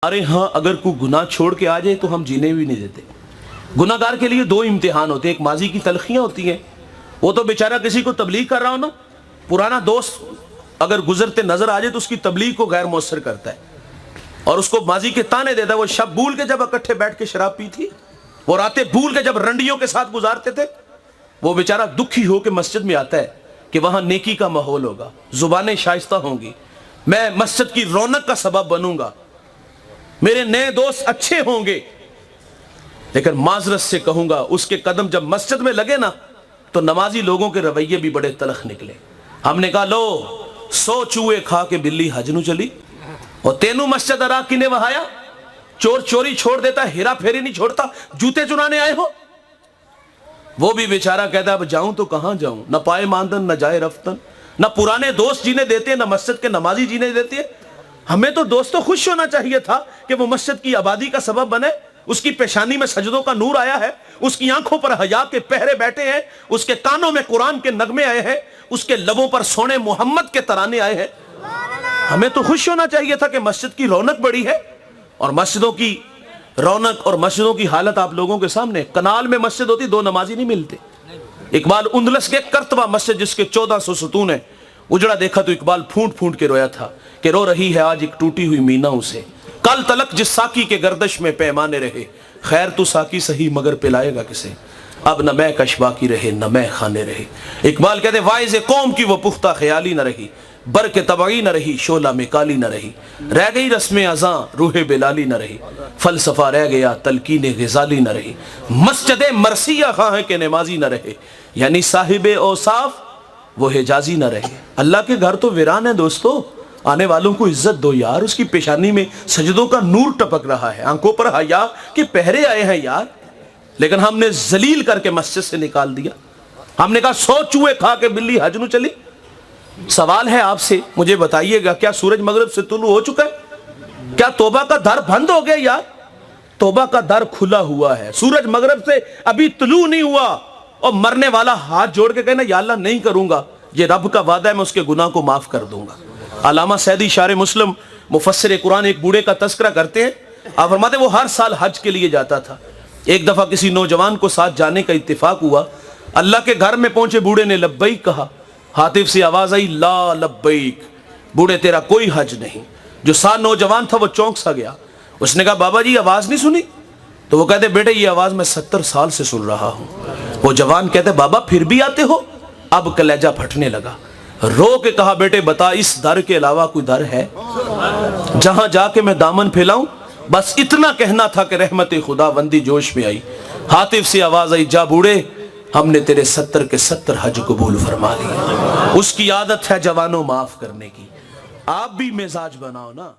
हमारे यहाँ अगर कोई गुनाह छोड़ के आ जाए तो हम जीने भी नहीं देते। गुनाहगार के लिए दो इम्तिहान होते हैं, एक माजी की तलखियाँ होती हैं, वो तो बेचारा किसी को तबलीग कर रहा हो ना, पुराना दोस्त अगर गुजरते नजर आ जाए तो उसकी तबलीग को गैर मौसर करता है और उसको माजी के ताने देता है। वो शब भूल के जब इकट्ठे बैठ के शराब पी थी, वो रातें भूल के जब रंडियों के साथ गुजारते थे, वो बेचारा दुखी हो के मस्जिद में आता है कि वहाँ नेकी का माहौल होगा, जुबानें शाइस्ता होंगी, मैं मस्जिद की रौनक का सबब बनूंगा, मेरे नए दोस्त अच्छे होंगे। लेकिन माजरत से कहूंगा उसके कदम जब मस्जिद में लगे ना तो नमाजी लोगों के रवैये भी बड़े तलख निकले। हमने कहा लो 100 चूहे खा के बिल्ली हज नू चली और तेनू मस्जिद अरा किने वहाया, चोर चोरी छोड़ देता, हेरा फेरी नहीं छोड़ता, जूते चुराने आए हो। वो भी बेचारा कहता अब जाऊं तो कहां जाऊं, न पाए मानदन न जाए रफ्तन, न पुराने दोस्त जीने देते न मस्जिद के नमाजी जीने देते हैं। हमें तो दोस्तों खुश होना चाहिए था कि वो मस्जिद की आबादी का सबब बने, उसकी पेशानी में सजदों का नूर आया है, उसकी आंखों पर हया के पहरे बैठे हैं, उसके कानों में कुरान के नगमे आए हैं, उसके लबों पर सोने मोहम्मद के तराने आए हैं। हमें तो खुश होना चाहिए था कि मस्जिद की रौनक बढ़ी है। और मस्जिदों की रौनक और मस्जिदों की हालत आप लोगों के सामने। कनाल में मस्जिद होती, दो नमाजी नहीं मिलते। इकबाल उंदलस के करतबा मस्जिद जिसके 1400 सतून है, उजड़ा देखा तो इकबाल फूंट फूंट के रोया था कि रो रही है आज एक टूटी हुई मीना उसे, कल तलक जिस साकी के गर्दश में पैमाने रहे, खैर तू साकी सही मगर पिलाएगा किसे, अब न मैं कशबा की रहे न मैं खाने रहे। इकबाल कहते वाइज कौम की वो पुख्ता ख्याली न रही, बर के तबाई न रही, शोला में काली न रही, रह गई रस्म अज़ां रूहे बेलाली न रही, फलसफा रह गया तलकीन ग़ज़ाली न रही, मस्जिद मरसिया खां के नमाजी न रहे, यानी साहिबे औसाफ वो हिजाजी न रहे। अल्लाह के घर तो वीरान है दोस्तों, आने वालों को इज्जत दो यार। उसकी पेशानी में सजदों का नूर टपक रहा है, आंखों पर हया के पहरे आए हैं यार, लेकिन हमने जलील करके मस्जिद से निकाल दिया। हमने कहा 100 चूहे खा के बिल्ली हज नू चली। सवाल है आपसे, मुझे बताइएगा, क्या सूरज मगरिब से तुलू हो चुका है? क्या तौबा का दर बंद हो गया यार? तौबा का दर खुला हुआ है, सूरज मगरिब से अभी तुलू नहीं हुआ और मरने वाला हाथ जोड़ के कहना या अल्लाह नहीं करूंगा, ये रब का वादा है, मैं उसके गुनाह को माफ कर दूंगा। अल्लामा सैदी शार मुस्लिम मुफस्सिर कुरान एक बूढ़े का तस्करा करते हैं। आप फरमाते वो हर साल हज के लिए जाता था। एक दफा किसी नौजवान को साथ जाने का इत्तेफाक हुआ। अल्लाह के घर में पहुंचे बूढ़े ने लब्बैक कहा, हातिफ से आवाज आई ला लब्बैक, बूढ़े तेरा कोई हज नहीं। जो साथ नौजवान था वो चौंक सा गया। उसने कहा बाबा जी आवाज नहीं सुनी? तो वो कहते बेटे ये आवाज मैं 70 साल से सुन रहा हूं। वो जवान कहते बाबा फिर भी आते हो? अब कलेजा फटने लगा, रो के कहा बेटे बता इस दर के अलावा कोई दर है जहां जाके मैं दामन फैलाऊं? बस इतना कहना था कि रहमत खुदाबंदी जोश में आई। हातिफ से आवाज आई जा बूढ़े, हमने तेरे 70 के 70 हज कबूल फरमा लिया। उसकी आदत है जवानों माफ करने की, आप भी मिजाज बनाओ ना।